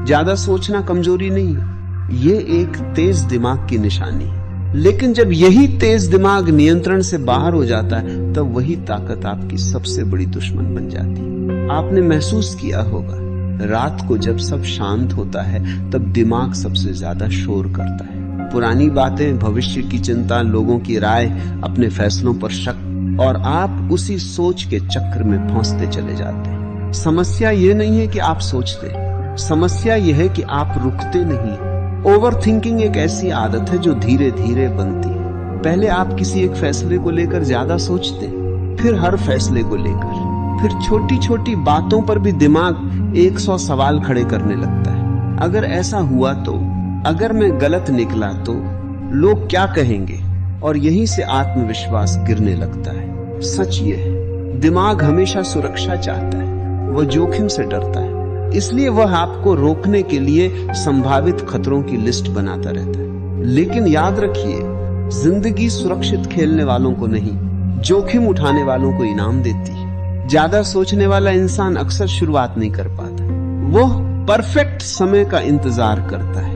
ज्यादा सोचना कमजोरी नहीं है, ये एक तेज दिमाग की निशानी है। लेकिन जब यही तेज दिमाग नियंत्रण से बाहर हो जाता है, तब वही ताकत आपकी सबसे बड़ी दुश्मन बन जाती है। आपने महसूस किया होगा, रात को जब सब शांत होता है तब दिमाग सबसे ज्यादा शोर करता है। पुरानी बातें, भविष्य की चिंता, लोगों की राय, अपने फैसलों पर शक, और आप उसी सोच के चक्र में फंसते चले जाते हैं। समस्या ये नहीं है कि आप सोचते, समस्या यह है कि आप रुकते नहीं। ओवर थिंकिंग एक ऐसी आदत है जो धीरे धीरे बनती है। पहले आप किसी एक फैसले को लेकर ज्यादा सोचते, फिर हर फैसले को लेकर, फिर छोटी छोटी बातों पर भी दिमाग 100 सवाल खड़े करने लगता है। अगर ऐसा हुआ तो, अगर मैं गलत निकला तो, लोग क्या कहेंगे, और यहीं से आत्मविश्वास गिरने लगता है। सच ये है, दिमाग हमेशा सुरक्षा चाहता है, वह जोखिम से डरता है, इसलिए वह आपको रोकने के लिए संभावित खतरों की लिस्ट बनाता रहता है। लेकिन याद रखिए, जिंदगी सुरक्षित खेलने वालों को नहीं, जोखिम उठाने वालों को इनाम देती है। ज्यादा सोचने वाला इंसान अक्सर शुरुआत नहीं कर पाता। वो परफेक्ट समय का इंतजार करता है,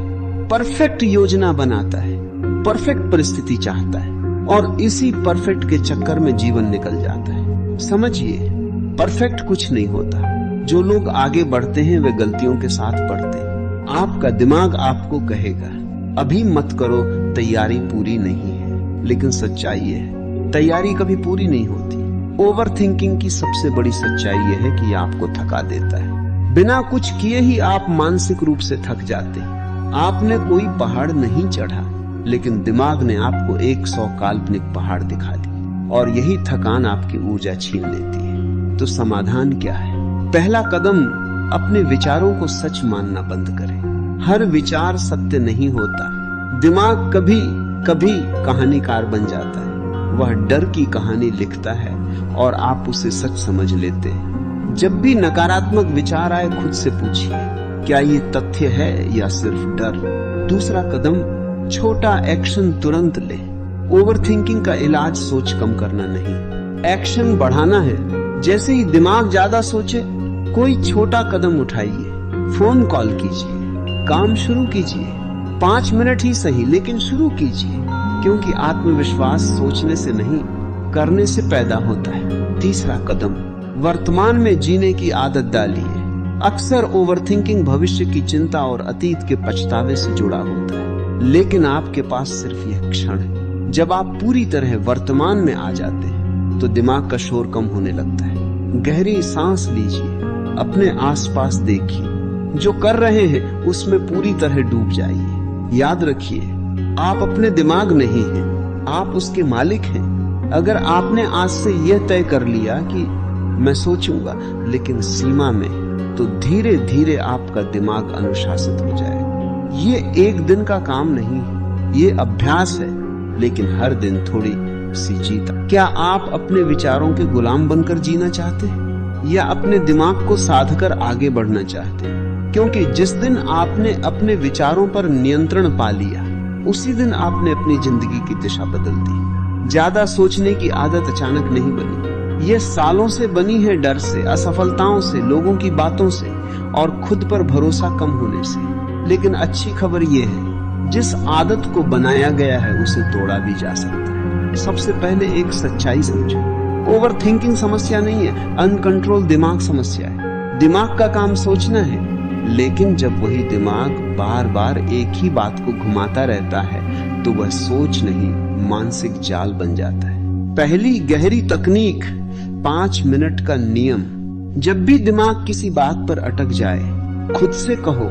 परफेक्ट योजना बनाता है, परफेक्ट परिस्थिति चाहता है, और इसी परफेक्ट के चक्कर में जीवन निकल जाता है। समझिए, परफेक्ट कुछ नहीं होता। जो लोग आगे बढ़ते हैं वे गलतियों के साथ बढ़ते हैं। आपका दिमाग आपको कहेगा, अभी मत करो, तैयारी पूरी नहीं है। लेकिन सच्चाई है, तैयारी कभी पूरी नहीं होती। ओवर थिंकिंग की सबसे बड़ी सच्चाई यह है कि आपको थका देता है। बिना कुछ किए ही आप मानसिक रूप से थक जाते हैं। आपने कोई पहाड़ नहीं चढ़ा, लेकिन दिमाग ने आपको 100 काल्पनिक पहाड़ दिखा दिए, और यही थकान आपकी ऊर्जा छीन लेती है। तो समाधान क्या है? पहला कदम, अपने विचारों को सच मानना बंद करें। हर विचार सत्य नहीं होता। दिमाग कभी कभी कहानीकार बन जाता है। वह डर की कहानी लिखता है और आप उसे सच समझ लेते हैं। जब भी नकारात्मक विचार आए, खुद से पूछिए, क्या ये तथ्य है या सिर्फ डर? दूसरा कदम, छोटा एक्शन तुरंत ले। ओवरथिंकिंग का इलाज सोच कम करना नहीं, एक्शन बढ़ाना है। जैसे ही दिमाग ज्यादा सोचे, कोई छोटा कदम उठाइए। फोन कॉल कीजिए, काम शुरू कीजिए, 5 मिनट ही सही, लेकिन शुरू कीजिए। क्योंकि आत्मविश्वास सोचने से नहीं, करने से पैदा होता है। तीसरा कदम, वर्तमान में जीने की आदत डालिए। अक्सर ओवरथिंकिंग भविष्य की चिंता और अतीत के पछतावे से जुड़ा होता है, लेकिन आपके पास सिर्फ यह क्षण है। जब आप पूरी तरह वर्तमान में आ जाते हैं, तो दिमाग का शोर कम होने लगता है। गहरी सांस लीजिए, अपने आसपास देखिए, जो कर रहे हैं उसमें पूरी तरह डूब जाइए। याद रखिए, आप अपने दिमाग नहीं हैं, आप उसके मालिक हैं। अगर आपने आज से यह तय कर लिया कि मैं सोचूंगा, लेकिन सीमा में, तो धीरे धीरे आपका दिमाग अनुशासित हो जाएगा। ये एक दिन का काम नहीं है, ये अभ्यास है, लेकिन हर दिन थोड़ी सी जीत। क्या आप अपने विचारों के गुलाम बनकर जीना चाहते हैं, या अपने दिमाग को साधकर आगे बढ़ना चाहते हैं? क्योंकि जिस दिन आपने अपने विचारों पर नियंत्रण पा लिया, उसी दिन आपने अपनी जिंदगी की दिशा बदल दी। ज्यादा सोचने की आदत अचानक नहीं बनी, ये सालों से बनी है, डर से, असफलताओं से, लोगों की बातों से, और खुद पर भरोसा कम होने से। लेकिन अच्छी खबर यह है, जिस आदत को बनाया गया है उसे तोड़ा भी जा सकता है। सबसे पहले एक सच्चाई समझो, ओवर थिंकिंग समस्या नहीं है, अनकंट्रोल दिमाग समस्या है। दिमाग का काम सोचना है, लेकिन जब वही दिमाग बार बार एक ही बात को घुमाता रहता है, तो वह सोच नहीं, मानसिक जाल बन जाता है। पहली गहरी तकनीक, 5 मिनट का नियम। जब भी दिमाग किसी बात पर अटक जाए, खुद से कहो,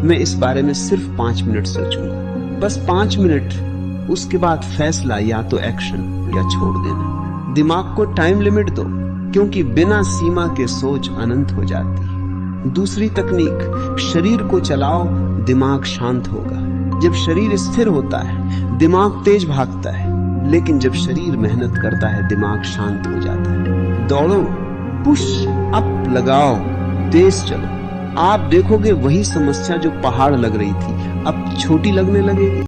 मैं इस बारे में सिर्फ 5 मिनट सोचूंगा, बस 5 मिनट। उसके बाद फैसला, या तो एक्शन या छोड़ देना। दिमाग को टाइम लिमिट दो, क्योंकि बिना सीमा के सोच अनंत हो जाती है। दूसरी तकनीक, शरीर को चलाओ, दिमाग शांत होगा। जब शरीर स्थिर होता है, दिमाग तेज भागता है, लेकिन जब शरीर मेहनत करता है, दिमाग शांत हो जाता है। दौड़ो, पुश अप लगाओ, तेज चलो। आप देखोगे वही समस्या जो पहाड़ लग रही थी, अब छोटी लगने लगेगी।